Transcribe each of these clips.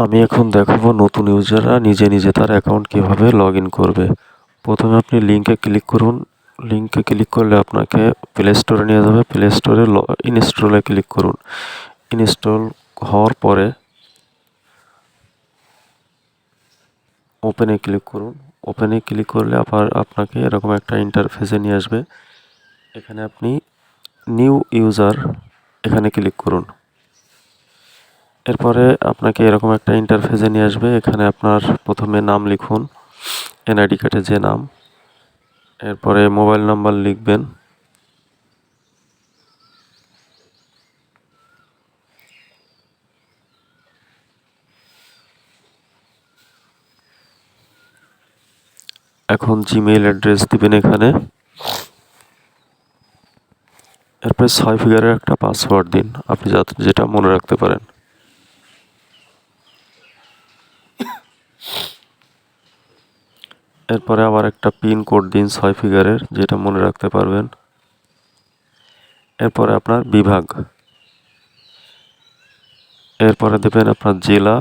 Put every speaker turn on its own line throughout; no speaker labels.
আমি এখন দেখাবো নতুন ইউজাররা নিজে নিজে তার অ্যাকাউন্ট কীভাবে লগ ইন করবে। প্রথমে আপনি লিঙ্কে ক্লিক করুন। লিঙ্কে ক্লিক করলে আপনাকে প্লে স্টোরে নিয়ে যাবে। প্লে স্টোরে ইনস্টলে ক্লিক করুন। ইনস্টল হওয়ার পরে ওপেনে ক্লিক করুন। ওপেনে ক্লিক করলে আপনাকে এরকম একটা ইন্টারফেসে নিয়ে আসবে। এখানে আপনি নিউ ইউজার এখানে ক্লিক করুন। এরপরে আপনাকে এরকম একটা ইন্টারফেসে নিয়ে আসবে। এখানে আপনার প্রথমে নাম লিখুন, এনআইডি কার্ডে যে নাম। এরপরে মোবাইল নাম্বার লিখবেন। এখন জিমেইল অ্যাড্রেস দিবেন এখানে। এরপরে 6 ফিগারের একটা পাসওয়ার্ড দিন, আপনি যেটা মনে রাখতে পারেন। এরপরে আবার একটা পিন কোড দিন 6 ফিগারের, যেটা মনে রাখতে পারবেন। এরপরে আপনার বিভাগ, এরপরে দেবেন আপনার জেলা,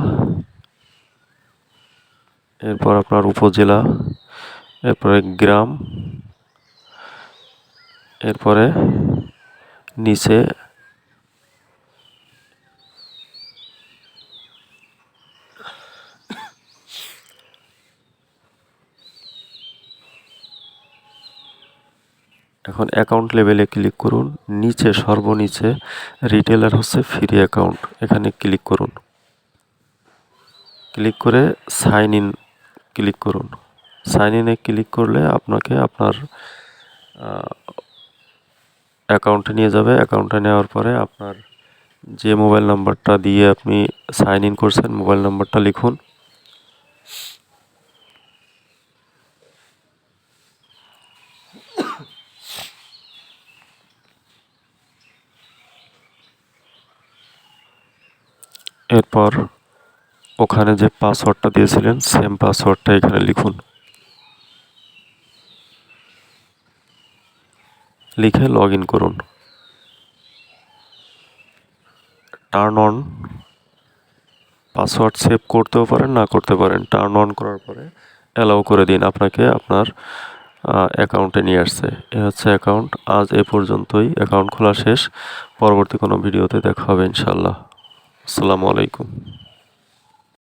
এরপর আপনার উপজেলা, এরপরে গ্রাম, এরপরে নিচে এখন অ্যাকাউন্ট লেভেলে ক্লিক করুন। নিচে সর্বনিচে রিটেলার হচ্ছে ফ্রি অ্যাকাউন্ট, এখানে ক্লিক করুন। ক্লিক করে সাইন ইন ক্লিক করুন। সাইন ইনে ক্লিক করলে আপনাকে আপনার অ্যাকাউন্টে নিয়ে যাবে। অ্যাকাউন্টে নেওয়ার পরে আপনার যে মোবাইল নাম্বারটা দিয়ে আপনি সাইন ইন করছেন, মোবাইল নাম্বারটা লিখুন। এরপর ওখানে যে পাসওয়ার্ডটা দিয়েছিলেন সেম পাসওয়ার্ডটা এখানে লিখুন। লিখে লগ ইন করুন। টার্ন অন, পাসওয়ার্ড সেভ করতেও পারেন, না করতে পারেন। টার্ন অন করার পরে অ্যালাউ করে দিন, আপনাকে আপনার অ্যাকাউন্টে নিয়ে আসছে। এ হচ্ছে অ্যাকাউন্ট। আজ এ পর্যন্তই, অ্যাকাউন্ট খোলা শেষ। পরবর্তী কোনো ভিডিওতে দেখা হবে ইনশাল্লাহ। আসসালামু আলাইকুম।